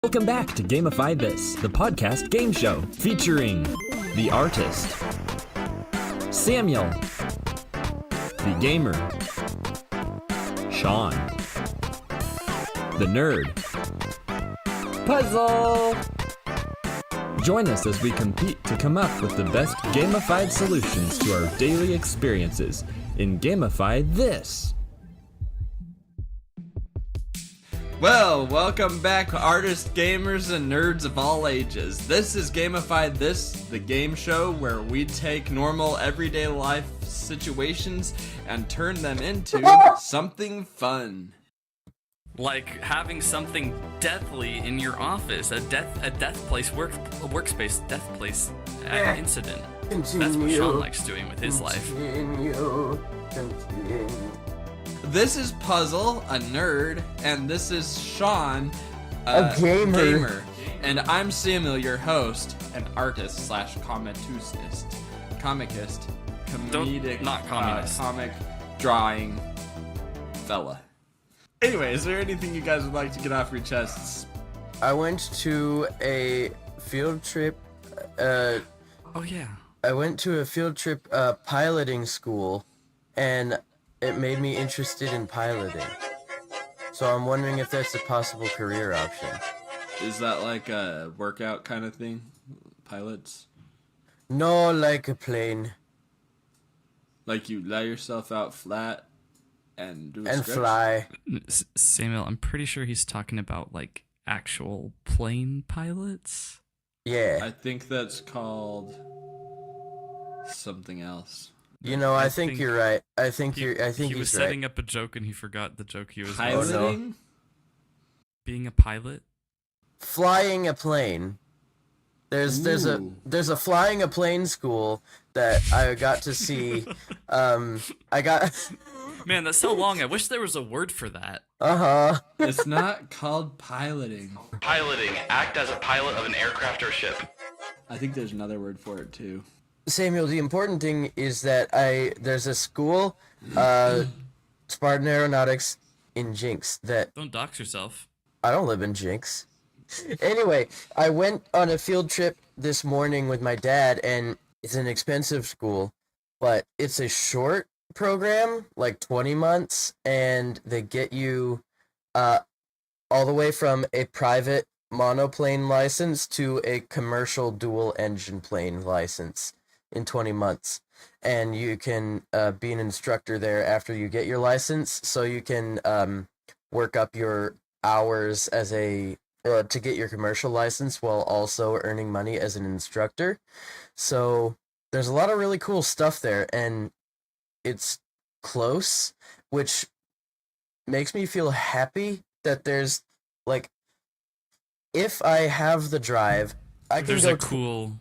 Welcome back to Gamify This, the podcast game show featuring the artist, Samuel, the gamer, Sean, the nerd, Puzzle. Join us as we compete to come up with the best gamified solutions to our daily experiences in Gamify This. Well, welcome back, artists, gamers, and nerds of all ages. This is Gamify This, the game show where we take normal, everyday life situations and turn them into something fun. Like having something deathly in your office, a death place, workspace, death place incident. That's what Sean likes doing with his life. Continue. This is Puzzle, a nerd, and this is Sean, A gamer. And I'm Samuel, your host, an artist slash comicist, comedic, not communist. Comic drawing fella. Anyway, is there anything you guys would like to get off your chests? I went to a field trip. Oh yeah. I went to a field trip piloting school, and it made me interested in piloting. So I'm wondering if that's a possible career option. Is that like a workout kind of thing? Pilots? No, like a plane. Like you lay yourself out flat and do a And stretch? fly. Samuel, I'm pretty sure he's talking about like actual plane pilots. Yeah. I think that's called something else. You know, I think think you're right. I think He he's was right. setting up a joke and he forgot the joke he was Piloting? being a pilot. Flying a plane. There's Ooh. a flying a plane school that I got to see. I got Man, that's so long. I wish there was a word for that. It's not called piloting. Piloting. Act as a pilot of an aircraft or ship. I think there's another word for it too. Samuel, the important thing is that there's a school, Spartan Aeronautics in Jinx that Don't dox yourself. I don't live in Jinx. Anyway, I went on a field trip this morning with my dad, and it's an expensive school, but it's a short program, like 20 months, and they get you all the way from a private monoplane license to a commercial dual engine plane license in 20 months. And you can be an instructor there after you get your license, so you can work up your hours as to get your commercial license while also earning money as an instructor. So there's a lot of really cool stuff there, and it's close, which makes me feel happy that there's, like, if I have the drive, I can There's go a cool.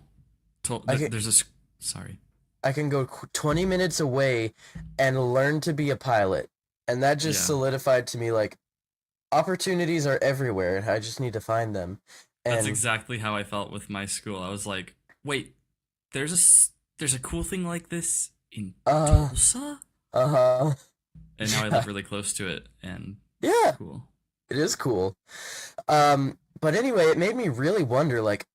Sorry. I can go 20 minutes away and learn to be a pilot. And that just Yeah. solidified to me, like, opportunities are everywhere, and I just need to find them. And That's exactly how I felt with my school. I was like, wait, there's a cool thing like this in Tulsa? uh-huh. And now I live really close to it, and Yeah, it's cool. it is cool. But anyway, it made me really wonder, like,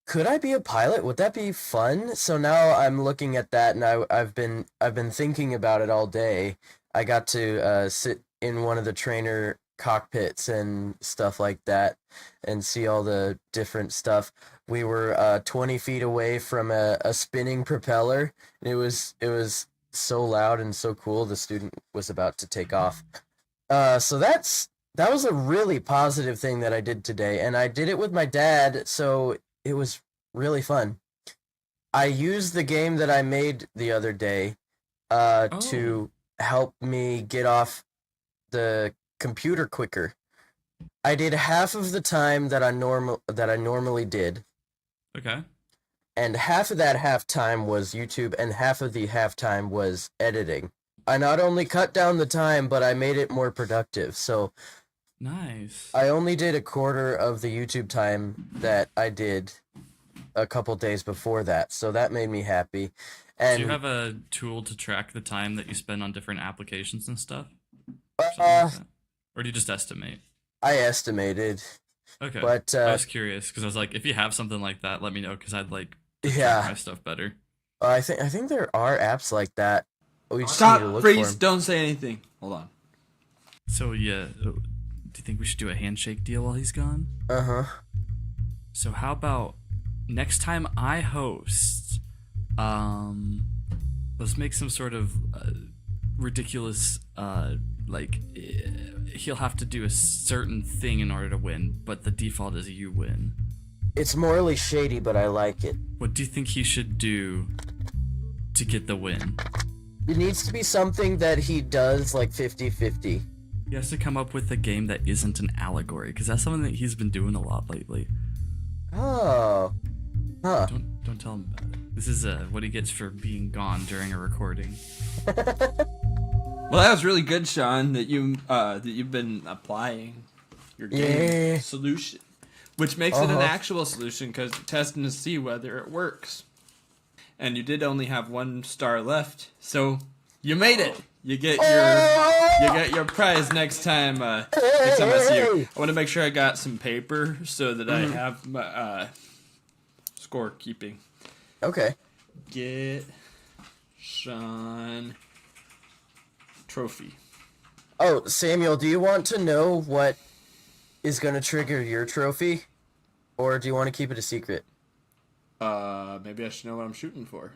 could I be a pilot? Would that be fun? So now I'm looking at that, and I've been thinking about it all day. I got to sit in one of the trainer cockpits and stuff like that, and see all the different stuff. We were 20 feet away from a spinning propeller, and it was so loud and so cool. The student was about to take off. So that was a really positive thing that I did today, and I did it with my dad, so it was really fun. I used the game that I made the other day to help me get off the computer quicker. I did half of the time that I normally did, Okay. and half of that half time was YouTube, and half of the half time was editing. I not only cut down the time, but I made it more productive. So Nice. I only did a quarter of the YouTube time that I did a couple days before that, so that made me happy. And Do you have a tool to track the time that you spend on different applications and stuff? uh, Something like that? Or do you just estimate? I estimated. Okay. But I was curious because I was like, if you have something like that, let me know because I'd like to track yeah, my stuff better. I think there are apps like that. We just need to Stop, look for freeze, 'em. don't say anything. Hold on. So yeah, do you think we should do a handshake deal while he's gone? Uh-huh. So how about next time I host, let's make some sort of ridiculous, he'll have to do a certain thing in order to win, but the default is you win. It's morally shady, but I like it. What do you think he should do to get the win? It needs to be something that he does like 50-50. He has to come up with a game that isn't an allegory, because that's something that he's been doing a lot lately. Oh. Huh. Don't tell him about it. This is what he gets for being gone during a recording. Well, that was really good, Sean, that you've been applying your game solution, which makes it an actual solution because you're testing to see whether it works. And you did only have 1 star left, so you made it. You get your prize next time. Next time I see you, I want to make sure I got some paper so that I have my scorekeeping. Okay. Get Sean trophy. Oh, Samuel, do you want to know what is going to trigger your trophy? Or do you want to keep it a secret? Maybe I should know what I'm shooting for.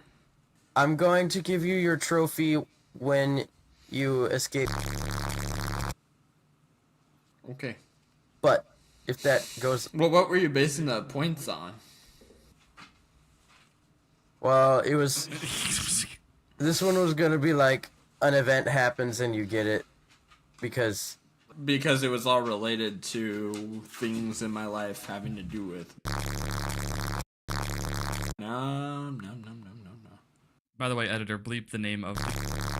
I'm going to give you your trophy when you escape. Okay. But if that goes... Well, what were you basing the points on? Well, it was... This one was going to be like, an event happens and you get it. Because it was all related to things in my life having to do with... No. By the way, editor, bleep the name of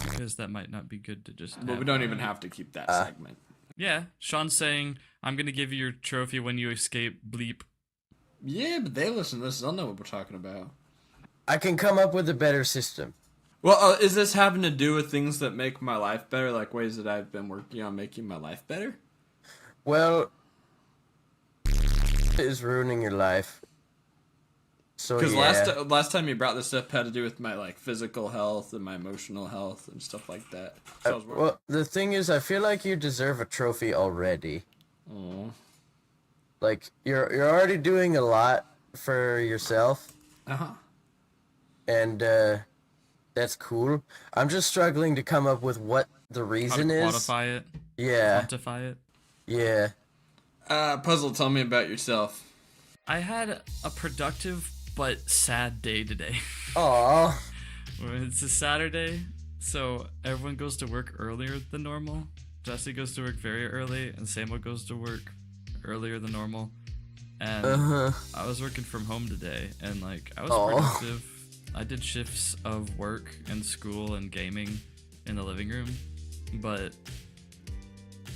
because that might not be good to just. But we don't even have to keep that segment. Yeah, Sean's saying, I'm gonna give you your trophy when you escape. Bleep. Yeah, but they listen to this. They'll know what we're talking about. I can come up with a better system. Well, is this having to do with things that make my life better, like ways that I've been working on making my life better? Well, it is ruining your life. So Because yeah. last time you brought this up had to do with my like physical health and my emotional health and stuff like that. So Well, the thing is, I feel like you deserve a trophy already. oh. Like you're already doing a lot for yourself, Uh-huh. and that's cool. I'm just struggling to come up with what the How to reason is. quantify it. Yeah, Quantify it. yeah. Puzzle, tell me about yourself. I had a productive but sad day today. Aw. It's a Saturday, so everyone goes to work earlier than normal. Jesse goes to work very early, and Samuel goes to work earlier than normal. And I was working from home today, and like I was productive. I did shifts of work and school and gaming in the living room, but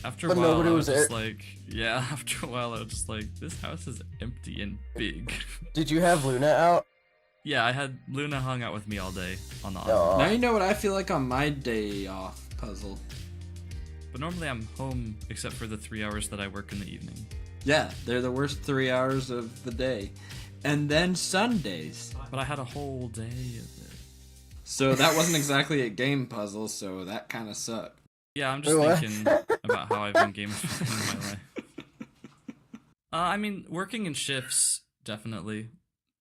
after a while I was just like, yeah, after a while I was just like, this house is empty and big. Did you have Luna out? Yeah, I had Luna hung out with me all day on the Aw. island. Now you know what I feel like on my day off, Puzzle. But normally I'm home except for the 3 hours that I work in the evening. Yeah, they're the worst 3 hours of the day. And then Sundays. But I had a whole day of it. So that wasn't exactly a game, Puzzle, so that kind of sucked. Yeah, I'm just What? thinking about how I've been gamifying my life. I mean, working in shifts, definitely.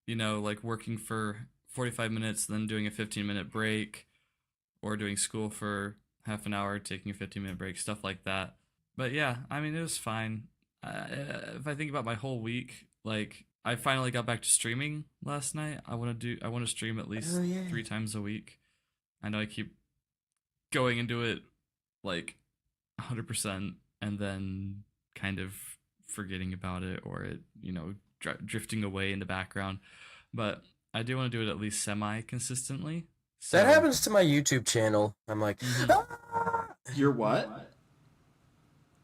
You know, like working for 45 minutes, then doing a 15-minute break, or doing school for half an hour, taking a 15-minute break, stuff like that. But yeah, I mean, it was fine. If I think about my whole week, like, I finally got back to streaming last night. I want to stream at least 3 times a week. I know I keep going into it like 100% and then kind of forgetting about it, or it, you know, drifting away in the background. But I do want to do it at least semi-consistently. So, That happens to my YouTube channel. I'm like, You're what?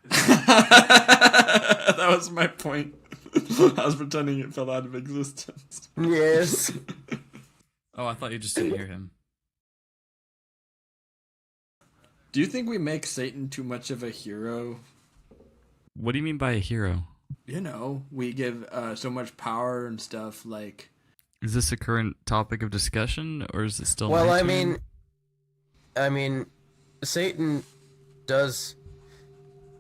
That was my point. I was pretending it fell out of existence. yes. Oh, I thought you just didn't hear him. Do you think we make Satan too much of a hero? What do you mean by a hero? we give so much power and stuff. Like, Is this a current topic of discussion, or is it still? Well, my I turn? mean, Satan does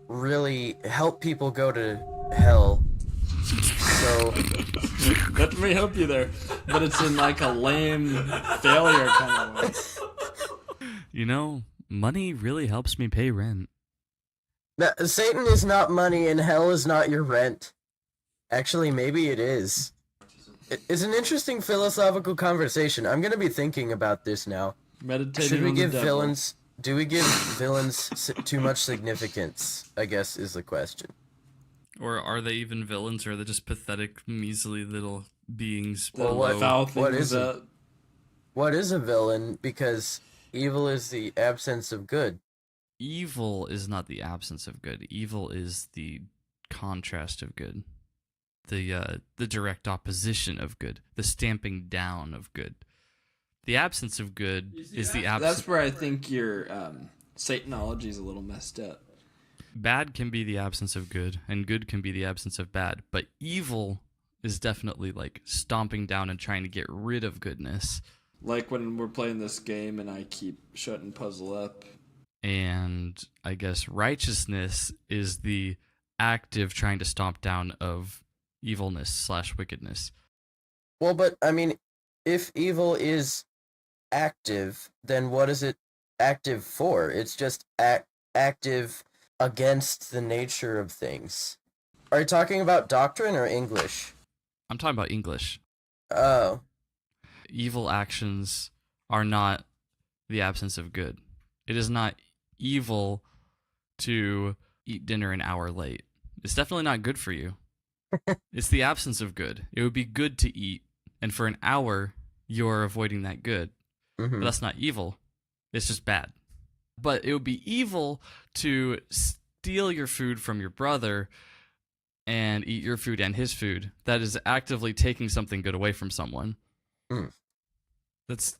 really help people go to hell. So let me help you there, but it's in like a lame failure kind of way. Money really helps me pay rent. Satan is not money, and hell is not your rent. Actually, maybe it is. It's an interesting philosophical conversation. I'm gonna be thinking about this now. Meditating Should we on the give devil. villains? Do we give villains too much significance? I guess is the question. Or are they even villains, or are they just pathetic, measly little beings Well, below? what is it? What is a villain? Because evil is the absence of good. Evil is not the absence of good. Evil is the contrast of good. The direct opposition of good. The stamping down of good. The absence of good is the absence. That's where I think your Satanology is a little messed up. Bad can be the absence of good, and good can be the absence of bad. But evil is definitely like stomping down and trying to get rid of goodness. Like when we're playing this game and I keep shutting puzzle up. And I guess righteousness is the active trying to stomp down of evilness / wickedness. Well, but I mean, if evil is active, then what is it active for? It's just active against the nature of things. Are you talking about doctrine or English? I'm talking about English. Oh. Evil actions are not the absence of good. It is not evil to eat dinner an hour late. It's definitely not good for you. It's the absence of good. It would be good to eat, and for an hour, you're avoiding that good. Mm-hmm. But that's not evil. It's just bad. But it would be evil to steal your food from your brother and eat your food and his food. That is actively taking something good away from someone. Mm. That's.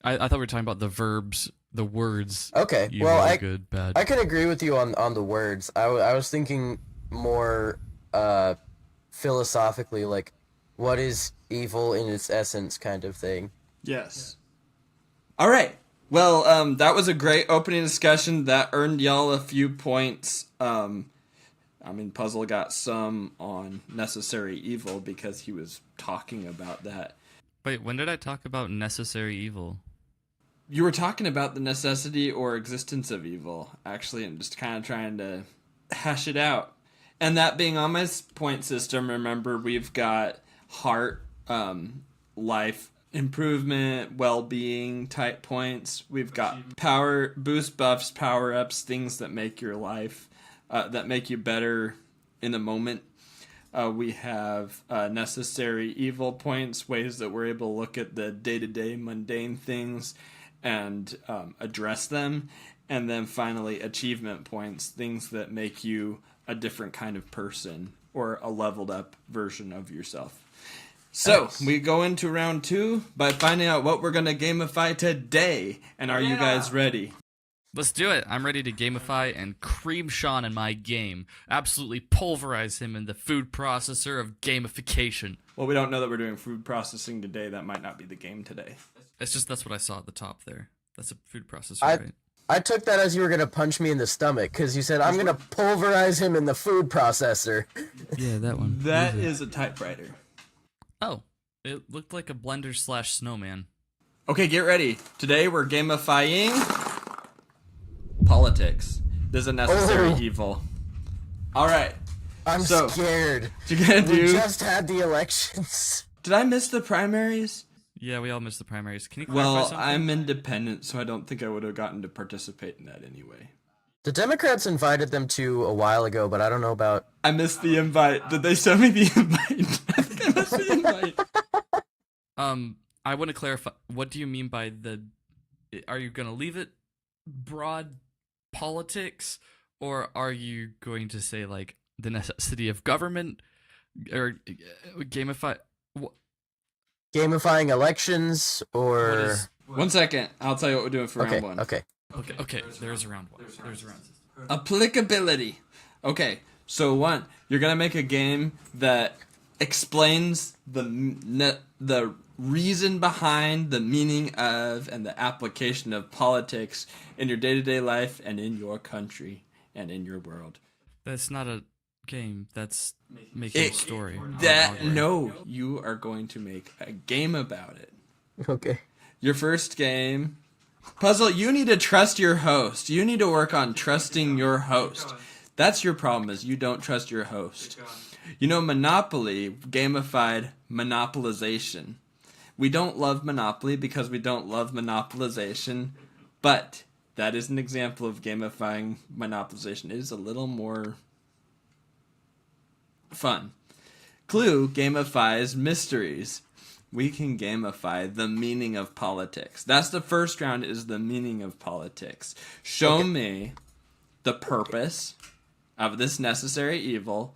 I thought we were talking about the verbs, the words. Okay, Evil, well, good, bad. I can agree with you on the words. I was thinking more philosophically, like, what is evil in its essence kind of thing. Yes. All right. Well, that was a great opening discussion. That earned y'all a few points. Puzzle got some on necessary evil because he was talking about that. Wait, when did I talk about necessary evil? You were talking about the necessity or existence of evil, actually, and just kind of trying to hash it out. And that being on my point system, remember, we've got heart, life improvement, well-being type points. We've got power, boost buffs, power-ups, things that make your life, that make you better in the moment. We have necessary evil points, ways that we're able to look at the day-to-day mundane things and address them. And then finally, achievement points, things that make you a different kind of person or a leveled up version of yourself. So, we go into round 2 by finding out what we're going to gamify today. And are you guys ready? Let's do it. I'm ready to gamify and cream Sean in my game. Absolutely pulverize him in the food processor of gamification. Well, we don't know that we're doing food processing today. That might not be the game today. That's what I saw at the top there. That's a food processor, right? I took that as you were going to punch me in the stomach, because you said, I'm going to pulverize him in the food processor. Yeah, that one. That is a typewriter. Oh, it looked like a blender / snowman. Okay, get ready. Today we're gamifying politics. This is a necessary evil. All right. I'm scared. What you gonna do? We just had the elections. Did I miss the primaries? Yeah, we all missed the primaries. Can you clarify Well, something? I'm independent, so I don't think I would have gotten to participate in that anyway. The Democrats invited them to a while ago, but I don't know about... I missed the invite. Did they send me the invite? I think I missed the invite. I want to clarify. What do you mean by the... Are you going to leave it broad politics, or are you going to say, like, the necessity of government, or gamify... Gamifying elections, or... One second. I'll tell you what we're doing for round 1. Okay. Okay, there's a round 1. There's a round. Applicability. Okay, So one, you're gonna make a game that explains the reason behind, the meaning of, and the application of politics in your day-to-day life and in your country and in your world. That's not a game. That's making a story. No, you are going to make a game about it. Okay. Your first game, Puzzle, you need to trust your host. You need to work on trusting your host. That's your problem, is you don't trust your host. You know, Monopoly gamified monopolization. We don't love Monopoly because we don't love monopolization, but that is an example of gamifying monopolization. It is a little more fun. Clue gamifies mysteries. We can gamify the meaning of politics. That's the first round, is the meaning of politics. Show me the purpose of this necessary evil.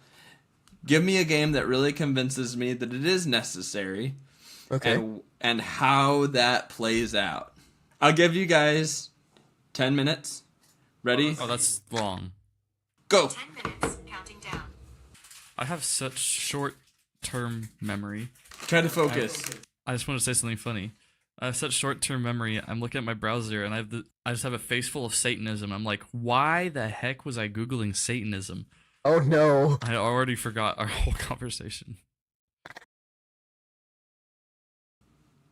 Give me a game that really convinces me that it is necessary. Okay. And how that plays out. I'll give you guys 10 minutes. Ready? Oh, that's long. Go. 10 minutes, counting down. I have such short-term memory. Try to focus. I just want to say something funny. I have such short-term memory. I'm looking at my browser and I just have a face full of Satanism. I'm like, why the heck was I Googling Satanism? Oh no. I already forgot our whole conversation.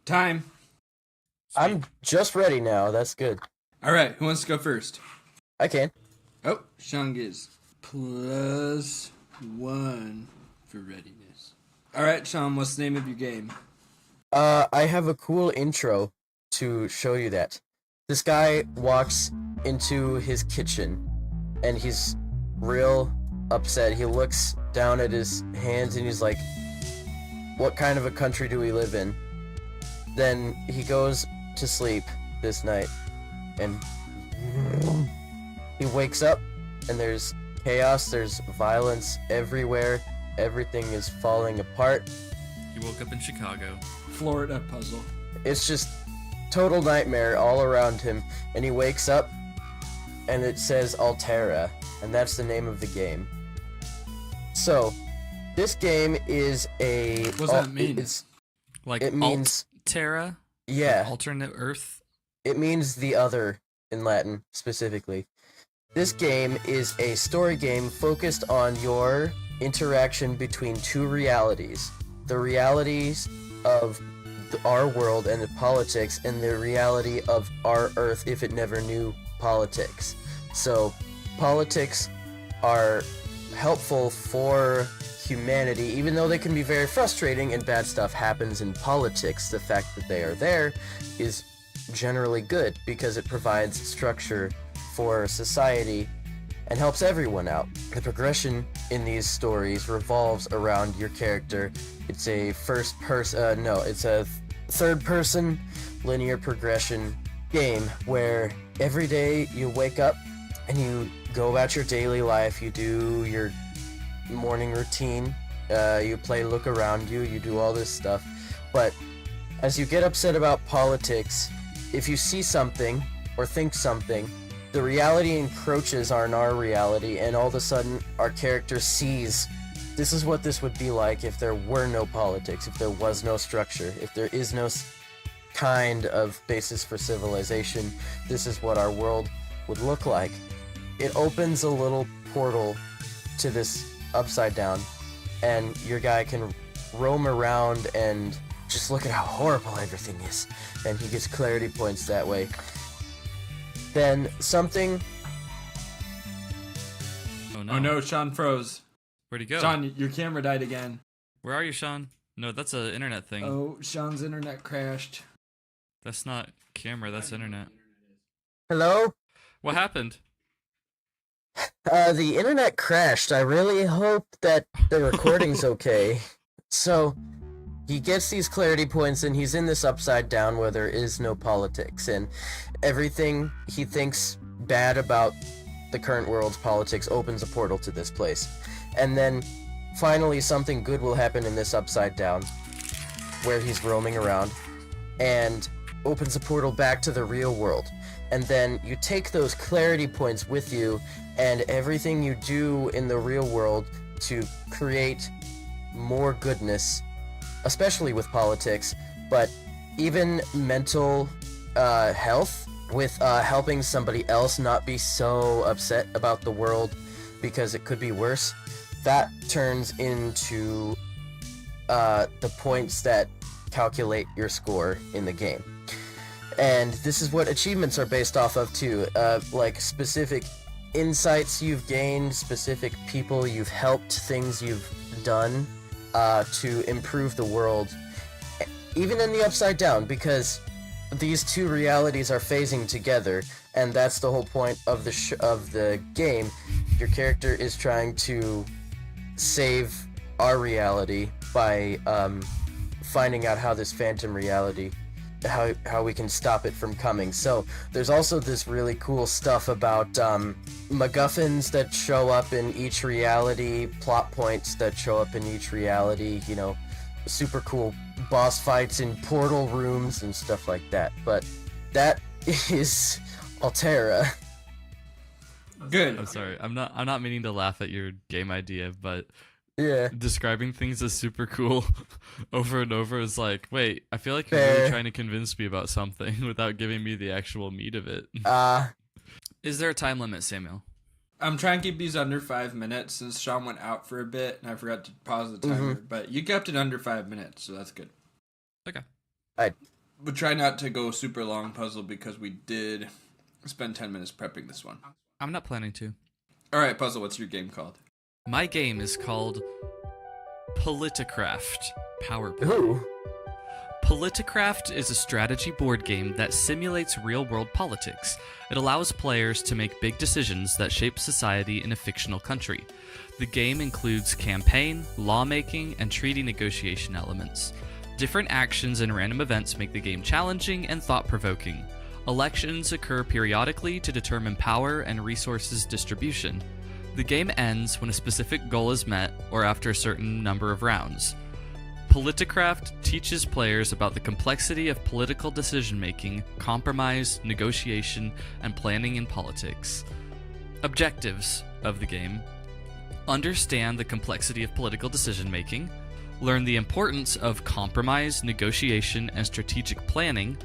Time. I'm just ready now. That's good. All right, who wants to go first? I can. Oh, Sean gets +1 for readiness. All right, Sean, what's the name of your game? I have a cool intro to show you that. This guy walks into his kitchen, and he's real upset. He looks down at his hands, and he's like, what kind of a country do we live in? Then he goes to sleep this night, and he wakes up, and there's chaos, there's violence everywhere, everything is falling apart. He woke up in Chicago. Florida Puzzle. It's just total nightmare all around him, and he wakes up, and it says Altera, and that's the name of the game. So, this game is a... What does that mean? Like It means... Terra? Yeah. Like alternate Earth? It means the other in Latin, specifically. This game is a story game focused on your interaction between two realities. The realities of our world and politics, and the reality of our Earth if it never knew politics. So, politics are helpful for humanity, even though they can be very frustrating and bad stuff happens in politics. The fact that they are there is generally good because it provides structure for society and helps everyone out. The progression in these stories revolves around your character. It's a it's a third-person linear progression game where every day you wake up and you go about your daily life, you do your morning routine, you play look around you, you do all this stuff. But as you get upset about politics, if you see something or think something, the reality encroaches on our reality, and all of a sudden our character sees this is what this would be like if there were no politics, if there was no structure, if there is no kind of basis for civilization. This is what our world would look like. It opens a little portal to this upside down, and your guy can roam around and just look at how horrible everything is, and he gets clarity points that way. Then something... Oh Oh no, Sean froze. Where'd he go? Sean, your camera died again. Where are you, Sean? No, that's an internet thing. Oh, Sean's internet crashed. That's not camera, that's internet. Hello? What happened? The internet crashed. I really hope that the recording's okay. So, he gets these clarity points, and he's in this upside down where there is no politics, and everything he thinks bad about the current world's politics opens a portal to this place. And then, finally, something good will happen in this upside down, where he's roaming around, and opens a portal back to the real world. and then you take those clarity points with you and everything you do in the real world to create more goodness, especially with politics, but even mental health with helping somebody else not be so upset about the world because it could be worse. That turns into the points that calculate your score in the game. And this is what achievements are based off of too, like specific insights you've gained, specific people you've helped, things you've done to improve the world, even in the Upside Down, because these two realities are phasing together, and that's the whole point of the game. Your character is trying to save our reality by finding out how this phantom reality, how we can stop it from coming. So there's also this really cool stuff about MacGuffins that show up in each reality, plot points that show up in each reality, you know, super cool boss fights in portal rooms and stuff like that. But that is Altera. Good. I'm sorry. I'm not meaning to laugh at your game idea, but Yeah. describing things as super cool over and over is like, wait, I feel like you're Fair. really trying to convince me about something without giving me the actual meat of it. Is there a time limit, Samuel? I'm trying to keep these under 5 minutes since Sean went out for a bit and I forgot to pause the timer. But you kept it under 5 minutes, so that's good. Okay. But try not to go super long puzzle because we did spend 10 minutes prepping this one. I'm not planning to. All right, puzzle. What's your game called? My game is called Politicraft PowerPoint. Ooh. Politicraft is a strategy board game that simulates real-world politics. It allows players to make big decisions that shape society in a fictional country. The game includes campaign, lawmaking, and treaty negotiation elements. Different actions and random events make the game challenging and thought-provoking. Elections occur periodically to determine power and resources distribution. The game ends when a specific goal is met or after a certain number of rounds. Politicraft teaches players about the complexity of political decision-making, compromise, negotiation, and planning in politics. Objectives of the game: understand the complexity of political decision-making, learn the importance of compromise, negotiation, and strategic planning,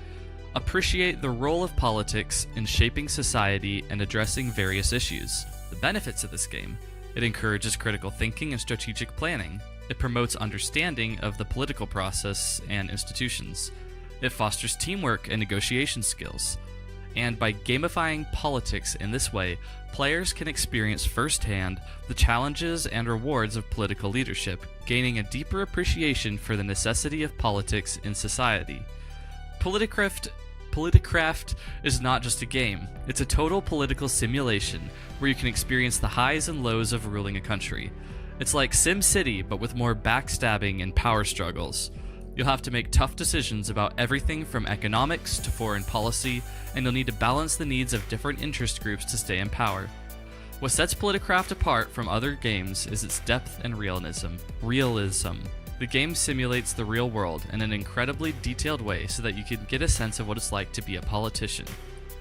appreciate the role of politics in shaping society and addressing various issues. The benefits of this game: it encourages critical thinking and strategic planning. It promotes understanding of the political process and institutions. It fosters teamwork and negotiation skills. And by gamifying politics in this way, players can experience firsthand the challenges and rewards of political leadership, gaining a deeper appreciation for the necessity of politics in society. Politicraft is not just a game, it's a total political simulation where you can experience the highs and lows of ruling a country. It's like SimCity, but with more backstabbing and power struggles. You'll have to make tough decisions about everything from economics to foreign policy, and you'll need to balance the needs of different interest groups to stay in power. What sets Politicraft apart from other games is its depth and realism. The game simulates the real world in an incredibly detailed way so that you can get a sense of what it's like to be a politician.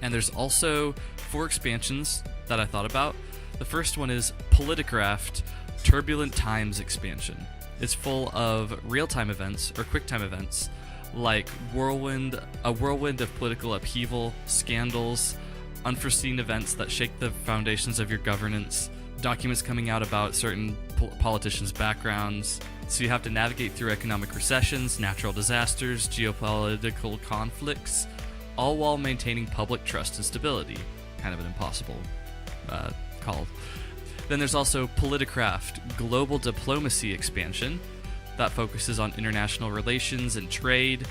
And there's also 4 expansions that I thought about. The first one is Politicraft Turbulent Times expansion. It's full of real-time events or quick-time events like a whirlwind of political upheaval, scandals, unforeseen events that shake the foundations of your governance, documents coming out about certain politicians' backgrounds. So you have to navigate through economic recessions, natural disasters, geopolitical conflicts, all while maintaining public trust and stability. Kind of an impossible call. Then there's also Politicraft Global Diplomacy expansion that focuses on international relations and trade,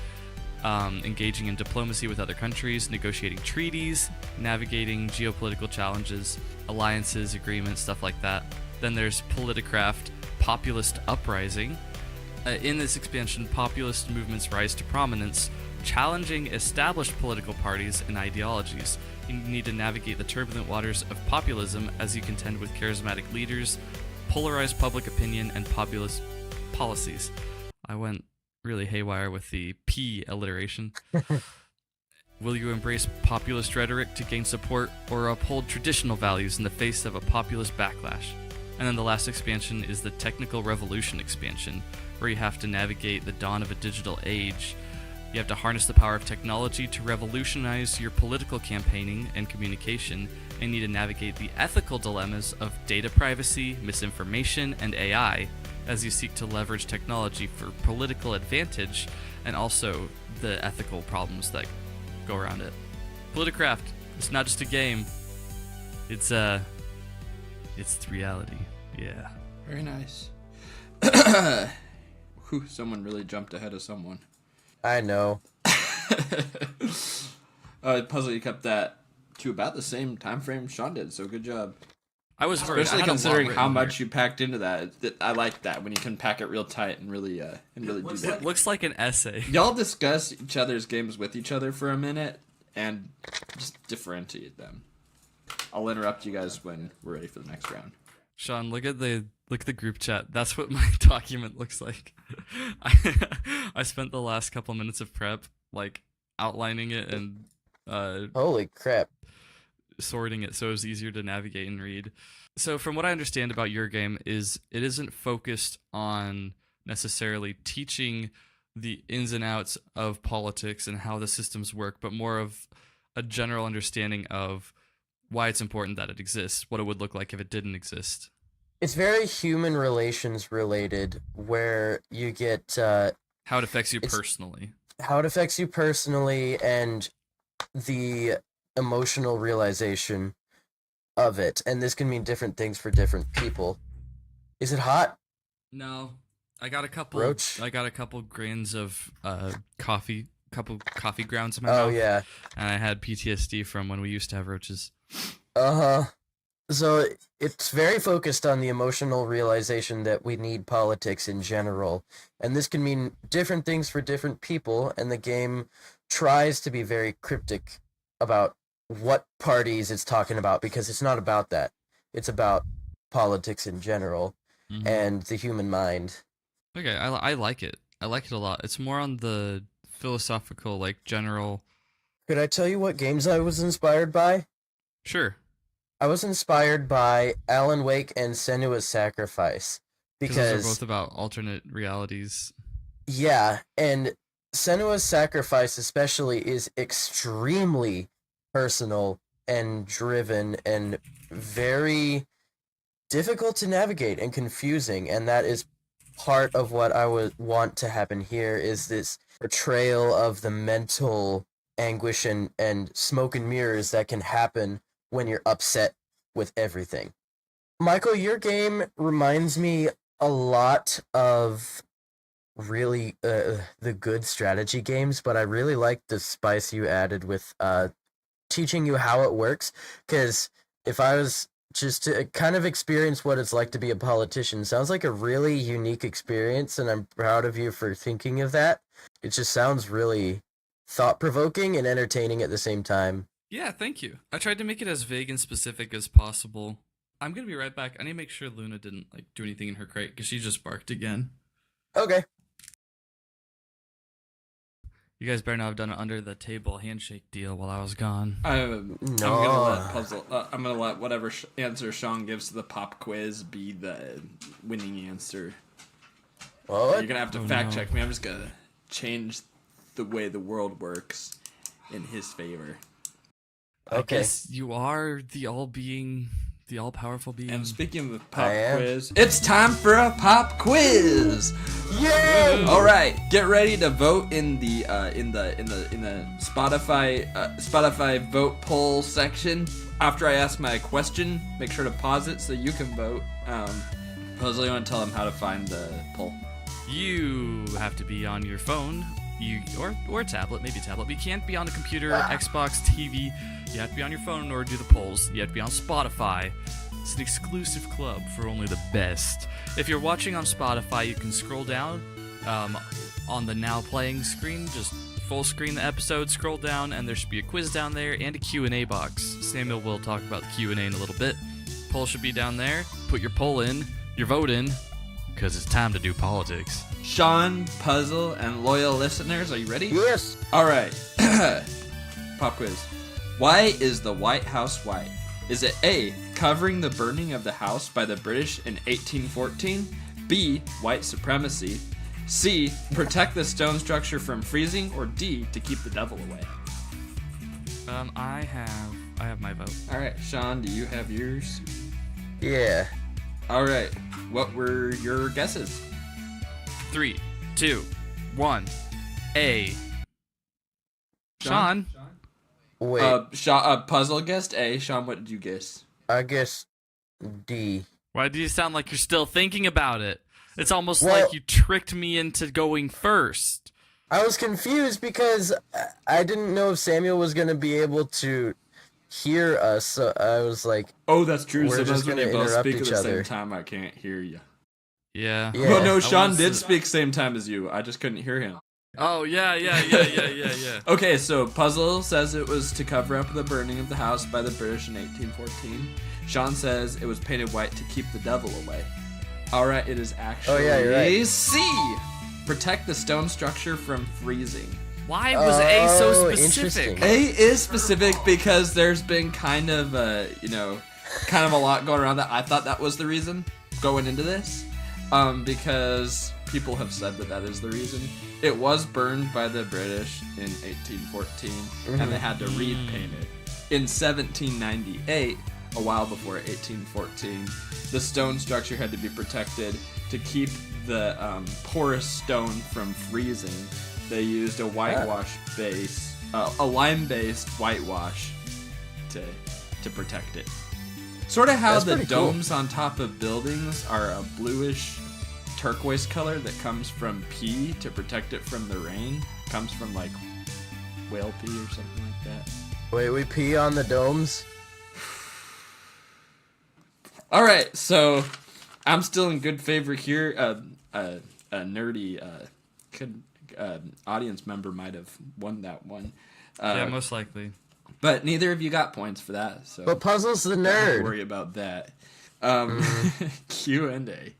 engaging in diplomacy with other countries, negotiating treaties, navigating geopolitical challenges, alliances, agreements, stuff like that. Then there's Politicraft Populist Uprising. In this expansion, populist movements rise to prominence, challenging established political parties and ideologies. You need to navigate the turbulent waters of populism as you contend with charismatic leaders, polarized public opinion, and populist policies. I went really haywire with the P alliteration. Will you embrace populist rhetoric to gain support, or uphold traditional values in the face of a populist backlash? And then the last expansion is the Technical Revolution expansion, where you have to navigate the dawn of a digital age. You have to harness the power of technology to revolutionize your political campaigning and communication, and need to navigate the ethical dilemmas of data privacy, misinformation, and AI as you seek to leverage technology for political advantage, and also the ethical problems that go around it. Politicraft, it's not just a game. It's reality. Yeah. Very nice. Whew, someone really jumped ahead of someone. I know. Puzzle, you kept that to about the same time frame Sean did, so good job. I was worried. Especially I had a lot considering written how much here. you packed into that. I like that when you can pack it real tight and really do that. Looks like an essay. Y'all discuss each other's games with each other for a minute and just differentiate them. I'll interrupt you guys when we're ready for the next round. Sean, look at the group chat. That's what my document looks like. I spent the last couple minutes of prep like outlining it and Holy crap. sorting it so it was easier to navigate and read. So from what I understand about your game is it isn't focused on necessarily teaching the ins and outs of politics and how the systems work, but more of a general understanding of why it's important that it exists, what it would look like if it didn't exist. It's very human relations related, where you get How it affects you It's- personally. how it affects you personally and the emotional realization of it. And this can mean different things for different people. Is it hot? No, I got a couple. Roach? I got a couple grains of coffee grounds in my Oh, mouth. yeah. And I had PTSD from when we used to have roaches. Uh-huh. So it's very focused on the emotional realization that we need politics in general. And this can mean different things for different people, and the game tries to be very cryptic about what parties it's talking about, because it's not about that. It's about politics in general Mhm. and the human mind. Okay, I like it. I like it a lot. It's more on the philosophical, like general. Could I tell you what games I was inspired by? Sure, I was inspired by Alan Wake and Senua's Sacrifice. because those are Because both about alternate realities. yeah, and Senua's Sacrifice especially is extremely personal and driven and very difficult to navigate and confusing, and that is part of what I would want to happen here, is this portrayal of the mental anguish and smoke and mirrors that can happen when you're upset with everything. Michael, your game reminds me a lot of really the good strategy games, but I really like the spice you added with teaching you how it works, because if I was just to kind of experience what it's like to be a politician, sounds like a really unique experience, and I'm proud of you for thinking of that. It just sounds really thought-provoking and entertaining at the same time. Yeah, thank you. I tried to make it as vague and specific as possible. I'm gonna be right back. I need to make sure Luna didn't like do anything in her crate because she just barked again. Okay. You guys better not have done an under the table handshake deal while I was gone. I'm gonna let puzzle. I'm gonna let whatever answer Sean gives to the pop quiz be the winning answer. What? You're gonna have to Oh, fact no. check me. I'm just gonna change the way the world works in his favor. Okay. I guess you are the all-powerful being. And speaking of pop I am. quiz, it's time for a pop quiz. Yay! All right, get ready to vote in the Spotify vote poll section. After I ask my question, make sure to pause it so you can vote. Puzzle, you want to tell them how to find the poll? You have to be on your phone, or tablet, maybe tablet. But you can't be on a computer, Xbox, TV. You have to be on your phone in order to do the polls. You have to be on Spotify. It's an exclusive club for only the best. If you're watching on Spotify, you can scroll down on the now playing screen, just full screen the episode, scroll down, and there should be a quiz down there and a Q&A box. Samuel will talk about the Q&A in a little bit. Poll should be down there. Put your poll in, your vote in, because it's time to do politics. Sean, Puzzle, and loyal listeners, are you ready? Yes. All right. Pop quiz. Why is the White House white? Is it A, covering the burning of the house by the British in 1814? B, white supremacy? C, protect the stone structure from freezing? Or D, to keep the devil away? I have my vote. All right, Sean, do you have yours? Yeah. All right, what were your guesses? 3, 2, 1. A. Sean. Wait, Puzzle guessed A. Sean, what did you guess? I guess D. Why do you sound like you're still thinking about it? It's almost Well- like you tricked me into going first. I was confused because I didn't know if Samuel was going to be able to hear us, so I was like, Oh, that's true. We're Sometimes just when gonna you both interrupt speak at each the same other. time, I can't hear you. Yeah. Yeah. Well, no, I Sean was- did speak same time as you. I just couldn't hear him. Oh, yeah. Okay, so Puzzle says it was to cover up the burning of the house by the British in 1814. Sean says it was painted white to keep the devil away. All right, it is actually you're right. C. Protect the stone structure from freezing. Why was A so Oh, specific? interesting. A is specific because there's been kind of a lot going around that I thought that was the reason going into this. Because people have said that is the reason. It was burned by the British in 1814, and they had to repaint it. In 1798, a while before 1814, the stone structure had to be protected to keep the porous stone from freezing. They used a whitewash base, a lime-based whitewash to protect it. Sort of how That's the pretty cool. domes on top of buildings are a bluish turquoise color that comes from pee to protect it from the rain. Comes from like whale pee or something like that. Wait, we pee on the domes? All right, so I'm still in good favor here. A nerdy audience member might have won that one. Yeah, most likely. But neither of you got points for that, so But Puzzle's the don't nerd. worry about that. Q&A.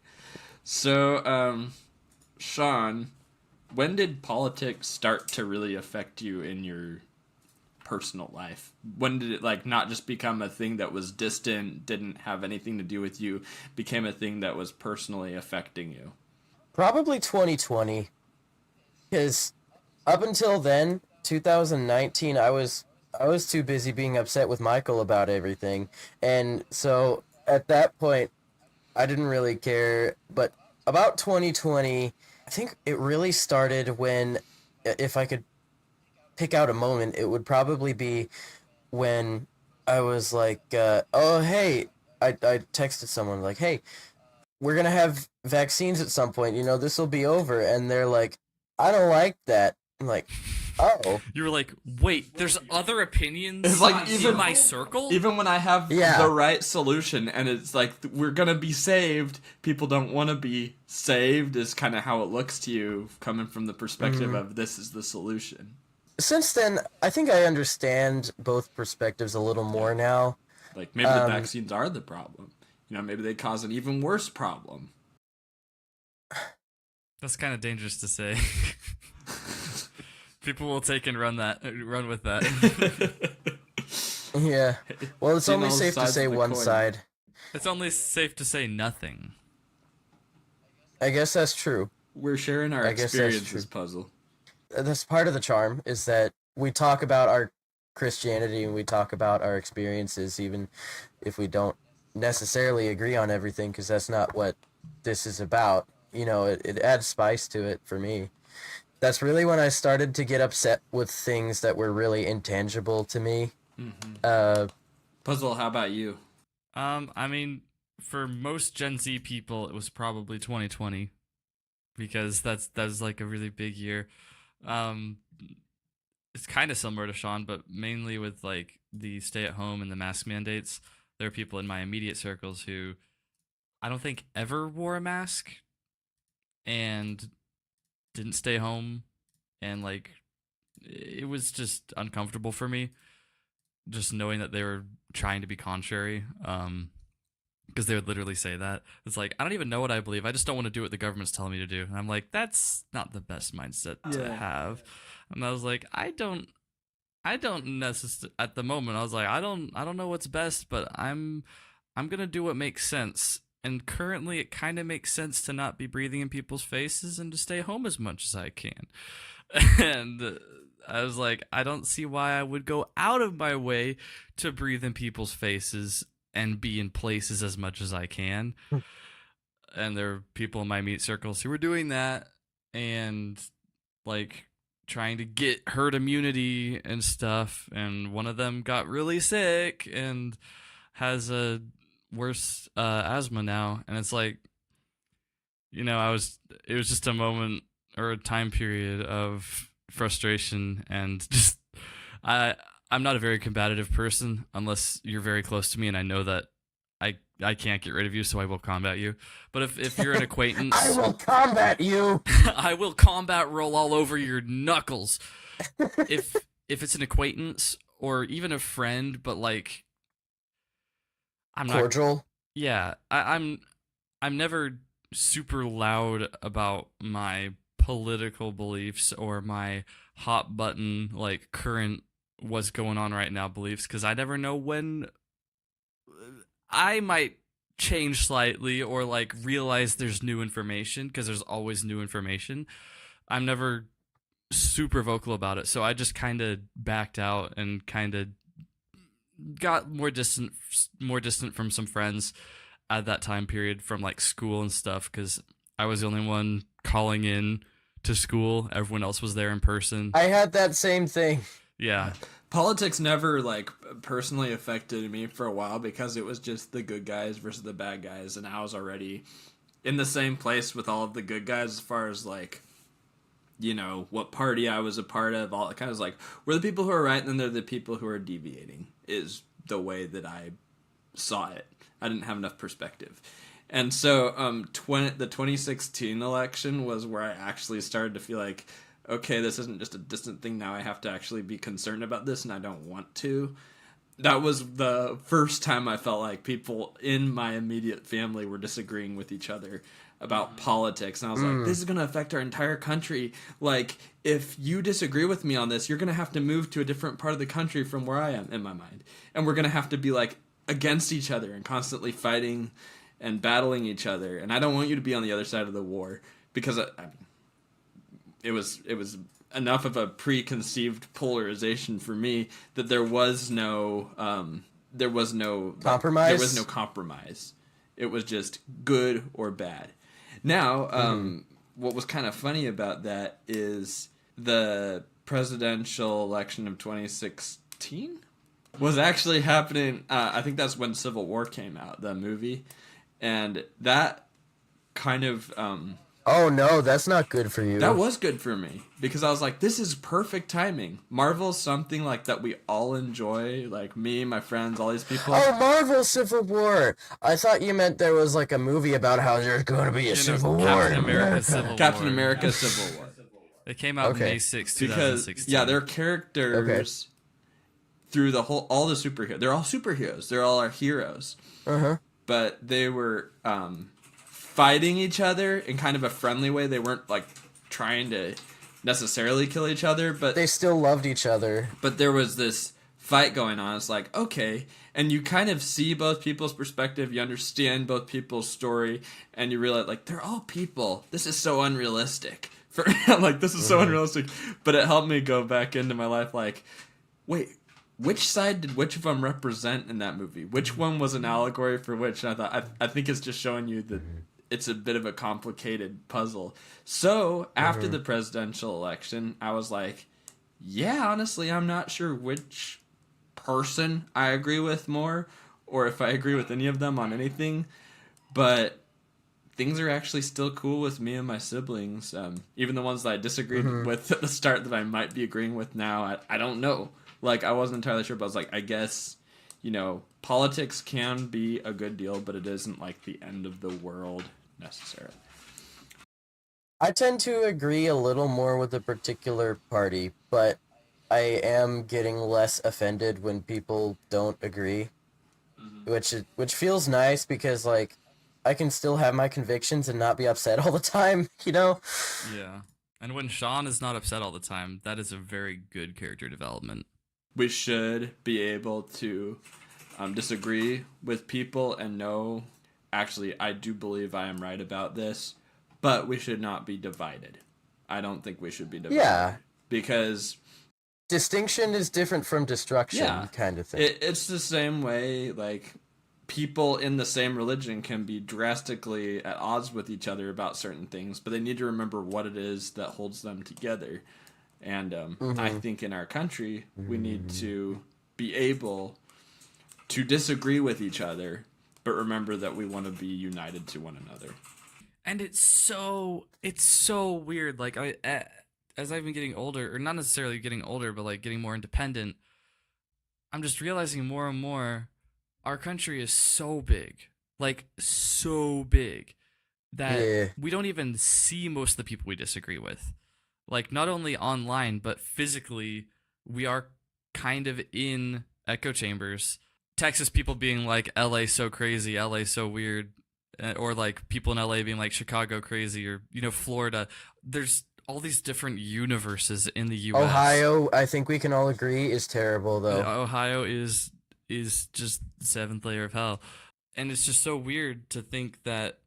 So, Sean, when did politics start to really affect you in your personal life? When did it not just become a thing that was distant, didn't have anything to do with you, became a thing that was personally affecting you? Probably 2020. Because up until then, 2019, I was too busy being upset with Michael about everything. And so at that point, I didn't really care. But about 2020, I think it really started when, if I could pick out a moment, it would probably be when I was like, oh, hey, I texted someone like, hey, we're going to have vaccines at some point, this will be over. And they're like, I don't like that. I'm like, oh. You were like, wait, there's other opinions It's like in my circle? Even when I have Yeah. the right solution and it's like, we're going to be saved, people don't want to be saved is kind of how it looks to you coming from the perspective of this is the solution. Since then, I think I understand both perspectives a little more now. Like maybe the vaccines are the problem. Maybe they cause an even worse problem. That's kind of dangerous to say. People will take and run with that. Yeah. Well, it's Seen only all safe to sides say of the one coin. side. It's only safe to say nothing. I guess that's true. We're sharing our I guess that's experiences, true. Puzzle. That's part of the charm, is that we talk about our Christianity and we talk about our experiences, even if we don't necessarily agree on everything, because that's not what this is about. It adds spice to it for me. That's really when I started to get upset with things that were really intangible to me. Puzzle, how about you? I mean, for most Gen Z people, it was probably 2020 because that's like a really big year. It's kind of similar to Sean, but mainly with like the stay at home and the mask mandates. There are people in my immediate circles who I don't think ever wore a mask and didn't stay home, and like it was just uncomfortable for me just knowing that they were trying to be contrary, because they would literally say that. It's like, I don't even know what I believe, I just don't want to do what the government's telling me to do. And I'm like, that's not the best mindset to have. And I was like, I don't I don't necessarily at the moment. I was like, I don't know what's best, but I'm gonna do what makes sense. And currently, it kind of makes sense to not be breathing in people's faces and to stay home as much as I can. And I was like, I don't see why I would go out of my way to breathe in people's faces and be in places as much as I can. And there are people in my meet circles who are doing that and like trying to get herd immunity and stuff. And one of them got really sick and has a worse asthma now. And it's like, it was just a moment or a time period of frustration and just I'm not a very combative person unless you're very close to me and I know that I can't get rid of you, so I will combat you. But if you're an acquaintance, I will combat you. I will combat roll all over your knuckles. If it's an acquaintance or even a friend, but like I'm not Cordial. Yeah, I'm never super loud about my political beliefs or my hot button like current what's going on right now beliefs because I never know when I might change slightly or like realize there's new information because there's always new information. I'm never super vocal about it, so I just kind of backed out and kind of got more distant from some friends at that time period from like school and stuff because I was the only one calling in to school. Everyone else was there in person. I had that same thing. Yeah. Politics never like personally affected me for a while because it was just the good guys versus the bad guys, and I was already in the same place with all of the good guys as far as like, what party I was a part of. All kind of like we're the people who are right, and then they're the people who are deviating. Is the way that I saw it. I didn't have enough perspective. And so the 2016 election was where I actually started to feel like, okay, this isn't just a distant thing. Now I have to actually be concerned about this, and I don't want to. That was the first time I felt like people in my immediate family were disagreeing with each other about politics. And I was like, this is going to affect our entire country. Like, if you disagree with me on this, you're going to have to move to a different part of the country from where I am in my mind. And we're going to have to be like against each other and constantly fighting and battling each other. And I don't want you to be on the other side of the war because it was enough of a preconceived polarization for me that there was no compromise. There was no compromise. It was just good or bad. Now, what was kind of funny about that is the presidential election of 2016 was actually happening. I think that's when Civil War came out, the movie, and that kind of. Oh no, that's not good for you. That was good for me because I was like, this is perfect timing. Marvel's something like that we all enjoy, like me, my friends, all these people. Oh, Marvel Civil War. I thought you meant there was like a movie about how there's going to be a Civil War. Captain America Civil War. It came out May 6, 2016. Because, yeah, they're characters through all the superheroes. They're all superheroes. They're all our heroes. Uh-huh. But they were fighting each other in kind of a friendly way. They weren't like trying to necessarily kill each other, but they still loved each other. But there was this fight going on. It's like, okay, and you kind of see both people's perspective, you understand both people's story, and you realize like they're all people. This is so unrealistic. This is so unrealistic. But it helped me go back into my life like, wait, which side did which of them represent in that movie? Which one was an allegory for which? And I think it's just showing you that it's a bit of a complicated puzzle. So after the presidential election, I was like, yeah, honestly, I'm not sure which person I agree with more or if I agree with any of them on anything. But things are actually still cool with me and my siblings. Even the ones that I disagreed with at the start that I might be agreeing with now, I don't know. Like, I wasn't entirely sure, but I was like, I guess, politics can be a good deal, but it isn't like the end of the world necessarily. I tend to agree a little more with a particular party, but I am getting less offended when people don't agree, which feels nice because like I can still have my convictions and not be upset all the time, Yeah. And when Sean is not upset all the time, that is a very good character development. We should be able to disagree with people and know, actually, I do believe I am right about this, but we should not be divided. I don't think we should be divided. Yeah. Because Distinction is different from destruction, kind of thing. it's the same way, like, people in the same religion can be drastically at odds with each other about certain things, but they need to remember what it is that holds them together. And I think in our country, we need to be able to disagree with each other, but remember that we want to be united to one another. And it's so weird. Like, as I've been getting older, or not necessarily getting older, but like getting more independent, I'm just realizing more and more our country is so big, like so big, that we don't even see most of the people we disagree with. Like, not only online, but physically, we are kind of in echo chambers. Texas people being like, LA so crazy, LA so weird, or like people in LA being like Chicago crazy, or, you know, Florida. There's all these different universes in the US. Ohio, I think we can all agree, is terrible, though. Ohio is just the seventh layer of hell. And it's just so weird to think that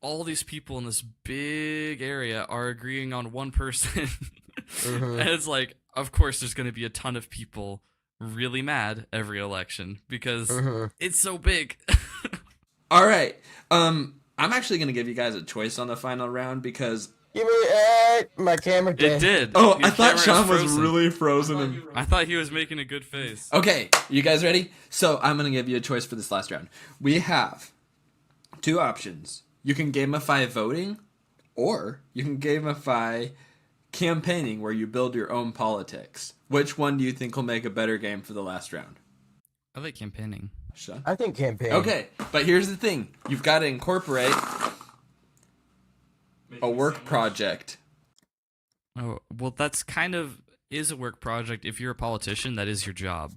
all these people in this big area are agreeing on one person. And it's like, of course, there's going to be a ton of people really mad every election because it's so big. All right. I'm actually going to give you guys a choice on the final round because... You mean, my camera did. It did. Oh, Your I thought camera Sean is was really frozen. I thought he was making a good face. Okay, you guys ready? So I'm going to give you a choice for this last round. We have two options. You can gamify voting, or you can gamify campaigning where you build your own politics. Which one do you think will make a better game for the last round? I like campaigning. Sean? I think campaign. Okay, but here's the thing. You've got to incorporate a work project. Oh, well, that's kind of is a work project. If you're a politician, that is your job.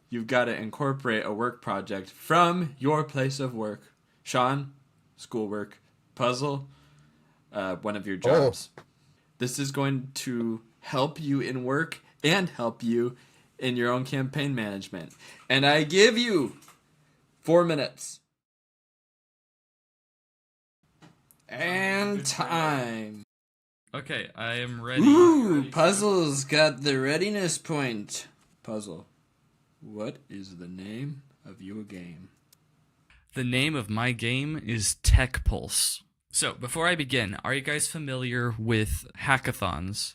You've got to incorporate a work project from your place of work. Sean, schoolwork. Puzzle, one of your jobs. This is going to help you in work and help you in your own campaign management. And I give you 4 minutes. And time. Okay, I am ready. Ooh, Puzzle's got the readiness point. Puzzle, what is the name of your game? The name of my game is Tech Pulse. So, before I begin, are you guys familiar with hackathons?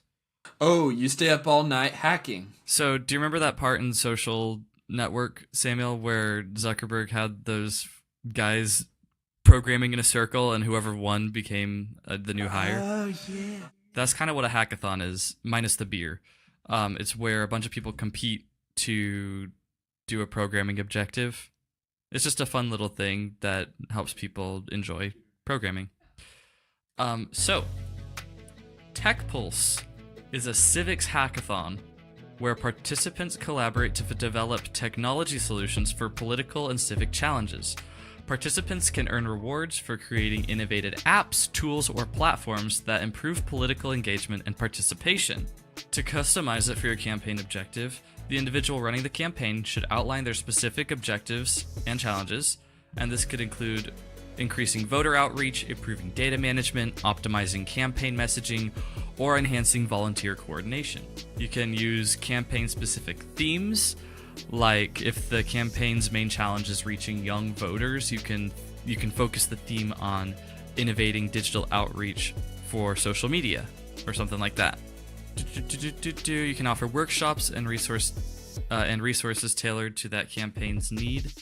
Oh, you stay up all night hacking. So, do you remember that part in Social Network, Samuel, where Zuckerberg had those guys programming in a circle and whoever won became the new hire? Oh, yeah. That's kind of what a hackathon is, minus the beer. It's where a bunch of people compete to do a programming objective. It's just a fun little thing that helps people enjoy programming. So, Tech Pulse is a civics hackathon where participants collaborate to develop technology solutions for political and civic challenges. Participants can earn rewards for creating innovative apps, tools, or platforms that improve political engagement and participation. To customize it for your campaign objective, the individual running the campaign should outline their specific objectives and challenges, and this could include increasing voter outreach, improving data management, optimizing campaign messaging, or enhancing volunteer coordination. You can use campaign-specific themes, like if the campaign's main challenge is reaching young voters, you can focus the theme on innovating digital outreach for social media, or something like that. You can offer workshops and resources tailored to that campaign's need,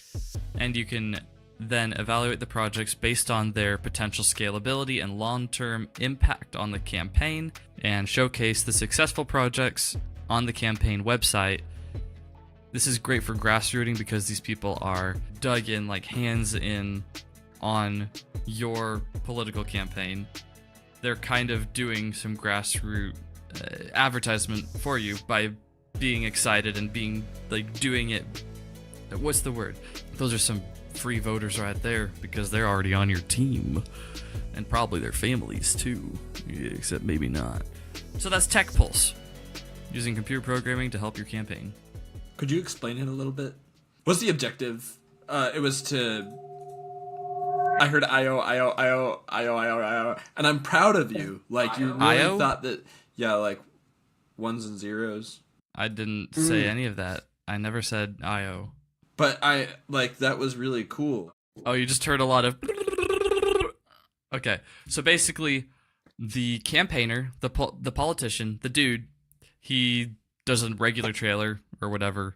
and you can then evaluate the projects based on their potential scalability and long-term impact on the campaign, and showcase the successful projects on the campaign website. This is great for grassrooting because these people are dug in, like hands in on your political campaign. They're kind of doing some grassroots advertisement for you by being excited and being like doing it. What's the word? Those are some free voters right there because they're already on your team, and probably their families too, except maybe not. So that's Tech Pulse, using computer programming to help your campaign. Could you explain it a little bit? What's the objective? It was to. I heard IO, and I'm proud of you. Like you really IO? thought that, yeah, like ones and zeros. I didn't say any of that. I never said IO. But I like that was really cool. Oh, you just heard a lot of. Okay, so basically, the campaigner, the politician, the dude, he does a regular trailer or whatever,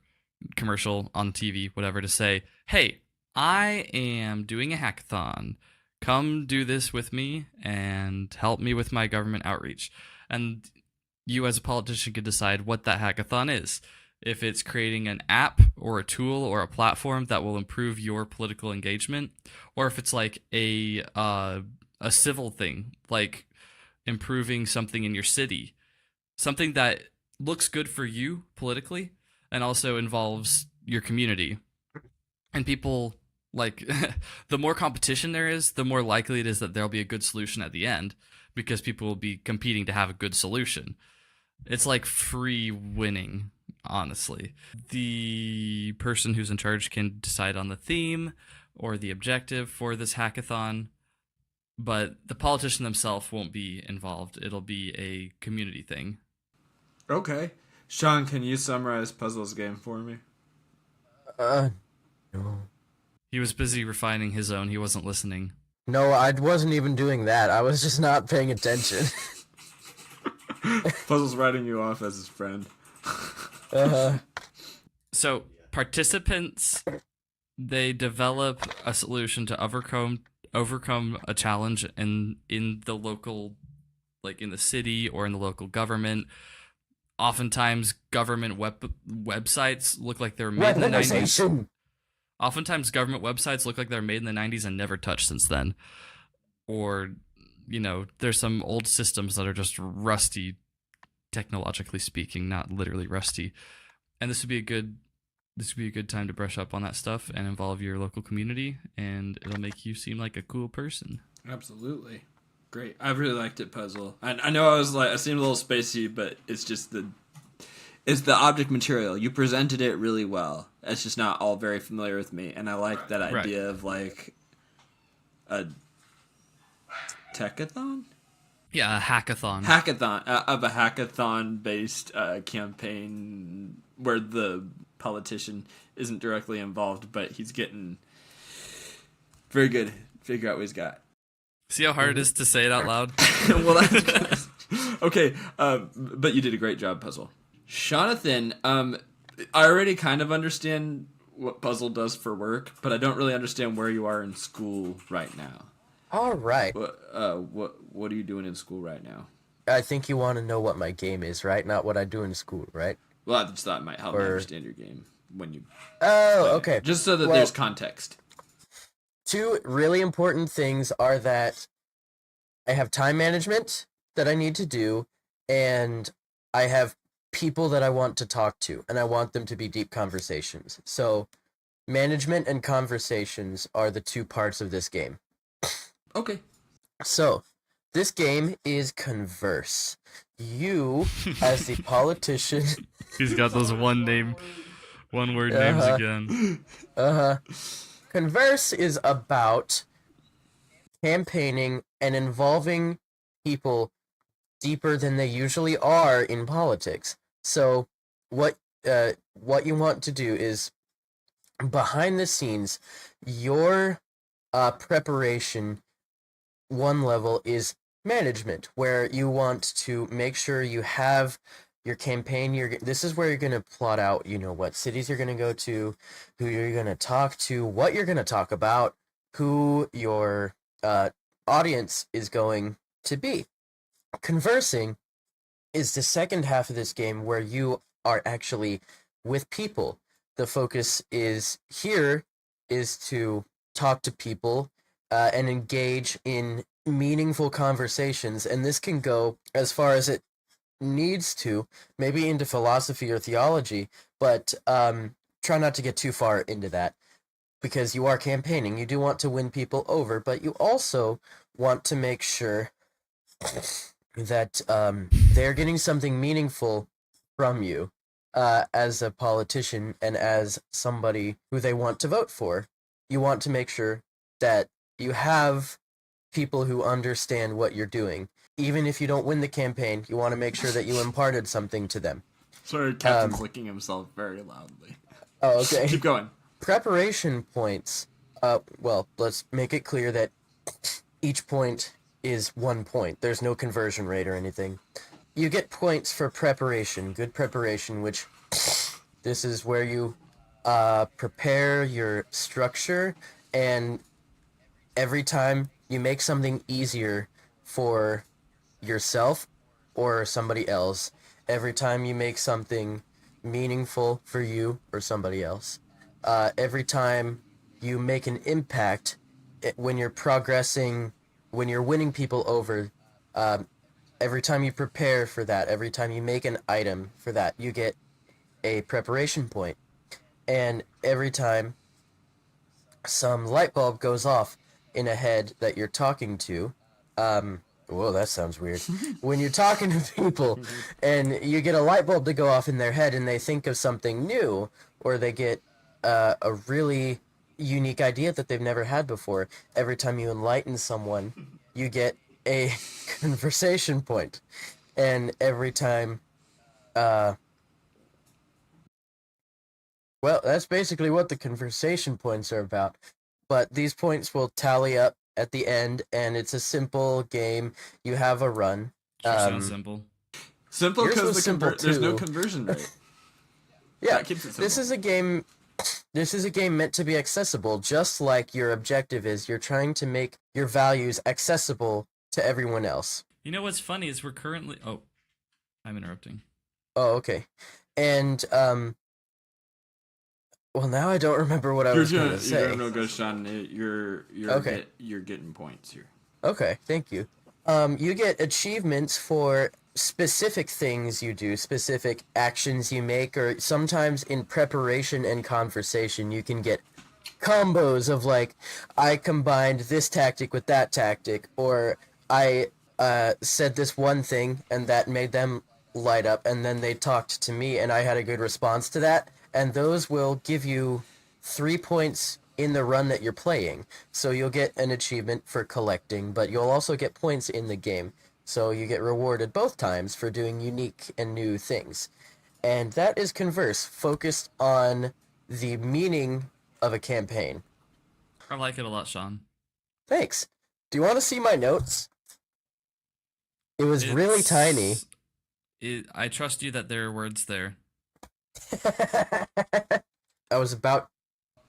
commercial on TV, whatever, to say, hey, I am doing a hackathon. Come do this with me and help me with my government outreach. And you as a politician could decide what that hackathon is. If it's creating an app or a tool or a platform that will improve your political engagement, or if it's like a civil thing, like improving something in your city, something that looks good for you politically and also involves your community. And people, like, the more competition there is, the more likely it is that there'll be a good solution at the end, because people will be competing to have a good solution. It's like free winning, honestly. The person who's in charge can decide on the theme or the objective for this hackathon, but the politician themselves won't be involved. It'll be a community thing. Okay. Sean, can you summarize Puzzle's game for me? No. He was busy refining his own. He wasn't listening. No, I wasn't even doing that. I was just not paying attention. Puzzle's writing you off as his friend. So participants, they develop a solution to overcome a challenge in the local, like in the city or in the local government. Oftentimes, government websites look like they were made in the 90s. Oftentimes, government websites look like they were made in the 90s and never touched since then. Or, you know, there's some old systems that are just rusty, technologically speaking, not literally rusty. And this would be a good time to brush up on that stuff and involve your local community, and it'll make you seem like a cool person. Absolutely. Great. I really liked it, Puzzle. I know I seemed a little spacey, but it's just it's the object material. You presented it really well. It's just not all very familiar with me, and I like that idea of like a techathon? Yeah, a hackathon. Of a hackathon-based campaign where the politician isn't directly involved, but he's getting very good. Figure out what he's got. See how hard it is to say it out loud? Well, okay, but you did a great job, Puzzle. Jonathan, I already kind of understand what Puzzle does for work, but I don't really understand where you are in school right now. All right. What are you doing in school right now? I think you want to know what my game is, right? Not what I do in school, right? Well, I just thought it might help me understand your game when you... Oh, okay. Just so that there's context. Two really important things are that I have time management that I need to do, and I have people that I want to talk to, and I want them to be deep conversations. So management and conversations are the two parts of this game. Okay. So this game is Converse. You, as the politician... He's got those one-word names again. Converse is about campaigning and involving people deeper than they usually are in politics. So what you want to do is, behind the scenes, your preparation one level is management, where you want to make sure you have your campaign. This is where you're going to plot out, what cities you're going to go to, who you're going to talk to, what you're going to talk about, who your audience is going to be. Conversing is the second half of this game, where you are actually with people. The focus is to talk to people and engage in meaningful conversations, and this can go as far as it needs to, maybe into philosophy or theology, but try not to get too far into that, because you are campaigning. You do want to win people over, but you also want to make sure that they're getting something meaningful from you, as a politician and as somebody who they want to vote for. You want to make sure that you have people who understand what you're doing. Even if you don't win the campaign, you want to make sure that you imparted something to them. Sorry, Captain's licking himself very loudly. Oh, okay. Keep going. Preparation points. Well, let's make it clear that each point is 1 point. There's no conversion rate or anything. You get points for preparation, good preparation, which this is where you prepare your structure, and every time you make something easier for yourself or somebody else, every time you make something meaningful for you or somebody else, every time you make an impact, when you're progressing, when you're winning people over, every time you prepare for that, every time you make an item for that, you get a preparation point. And every time some light bulb goes off in a head that you're talking to, whoa, that sounds weird. When you're talking to people and you get a light bulb to go off in their head and they think of something new, or they get a really unique idea that they've never had before, every time you enlighten someone, you get a conversation point. And every time, well, that's basically what the conversation points are about. But these points will tally up at the end, and it's a simple game. You have a run. Sure sounds simple. Simple Yours because was simple, there's no too. conversion rate. Yeah, That keeps it simple. this is a game. This is a game meant to be accessible, just like your objective is. You're trying to make your values accessible to everyone else. You know what's funny is we're currently... Oh, I'm interrupting. Oh, okay. And well, now I don't remember what I was going to say. You're doing real good, Sean. You're getting points here. Okay, thank you. You get achievements for specific things you do, specific actions you make, or sometimes in preparation and conversation, you can get combos of like, I combined this tactic with that tactic, or I said this one thing and that made them light up, and then they talked to me and I had a good response to that, and those will give you 3 points in the run that you're playing. So you'll get an achievement for collecting, but you'll also get points in the game. So you get rewarded both times for doing unique and new things. And that is Converse, focused on the meaning of a campaign. I like it a lot, Sean. Thanks. Do you want to see my notes? It was really tiny. I trust you that there are words there. I was about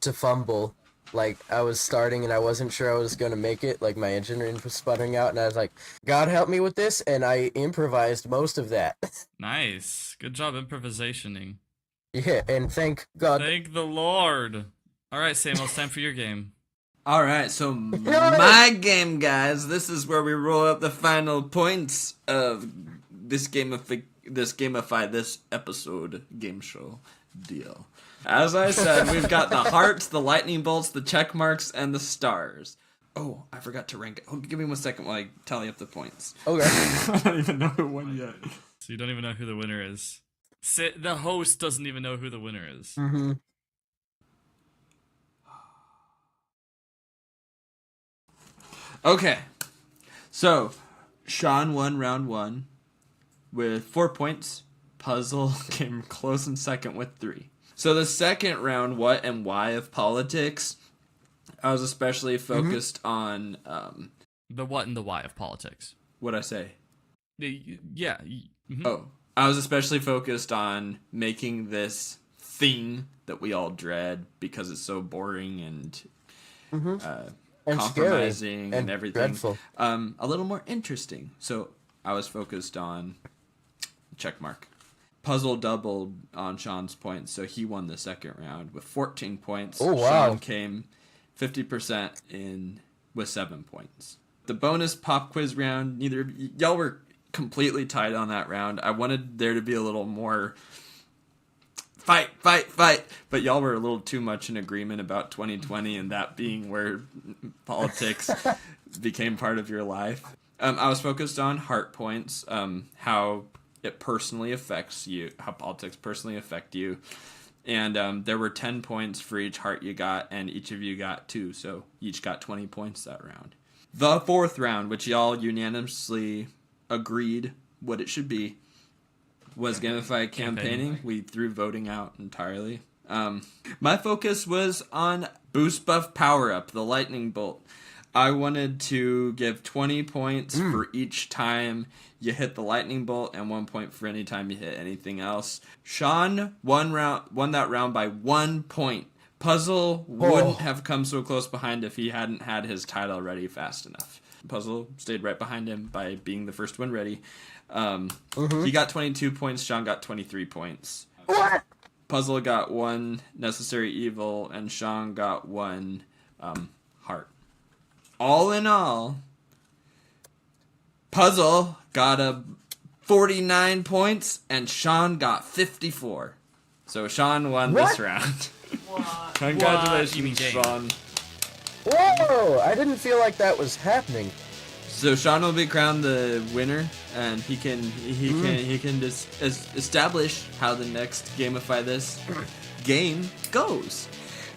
to fumble. Like, I was starting and I wasn't sure I was going to make it. Like, my engine was sputtering out, and I was like, God help me with this, and I improvised most of that. Nice. Good job improvisationing. Yeah, and thank God. Thank the Lord. All right, Samuel, it's time for your game. All right, so my game, guys. This is where we roll up the final points of this Gamify this episode game show deal. As I said, we've got the hearts, the lightning bolts, the check marks, and the stars. Oh, I forgot to rank it. Oh, give me 1 second while I tally up the points. Okay. I don't even know who won yet. So you don't even know who the winner is. The host doesn't even know who the winner is. Mm-hmm. Okay, so Sean won round 1 with 4 points. Puzzle came close in second with 3. So the second round, what and why of politics, I was especially focused on The what and the why of politics. what'd I say? Yeah. Mhm. Oh, I was especially focused on making this thing that we all dread because it's so boring and And compromising scary and everything. dreadful. A little more interesting. So I was focused on checkmark. Puzzle doubled on Sean's points, so he won the second round with 14 points. Oh, wow. Sean came 50% in with 7 points. The bonus pop quiz round, neither y'all were completely tied on that round. I wanted there to be a little more fight, but y'all were a little too much in agreement about 2020 and that being where politics became part of your life. I was focused on heart points, how it personally affects you, how politics personally affect you. And there were 10 points for each heart you got, and each of you got 2, so each got 20 points that round. The fourth round, which y'all unanimously agreed what it should be, was Gamify campaigning. We threw voting out entirely. My focus was on Boost Buff Power Up, the Lightning Bolt. I wanted to give 20 points for each time you hit the lightning bolt, and 1 point for any time you hit anything else. Sean won that round by 1 point. Puzzle wouldn't have come so close behind if he hadn't had his title ready fast enough. Puzzle stayed right behind him by being the first one ready. He got 22 points. Sean got 23 points. What? Puzzle got 1 necessary evil, and Sean got 1 heart. All in all, Puzzle got 49 points, and Sean got 54. So Sean won this round. Congratulations, You mean game. Sean. Whoa! I didn't feel like that was happening. So Sean will be crowned the winner, and he can just establish how the next Gamify This game goes.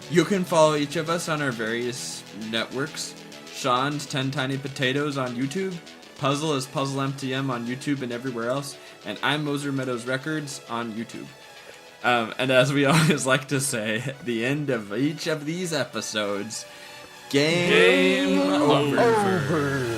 You can follow each of us on our various networks. Sean's 10 Tiny Potatoes on YouTube. Puzzle is Puzzle MTM on YouTube and everywhere else. And I'm Moser Meadows Records on YouTube. And as we always like to say at the end of each of these episodes, game over.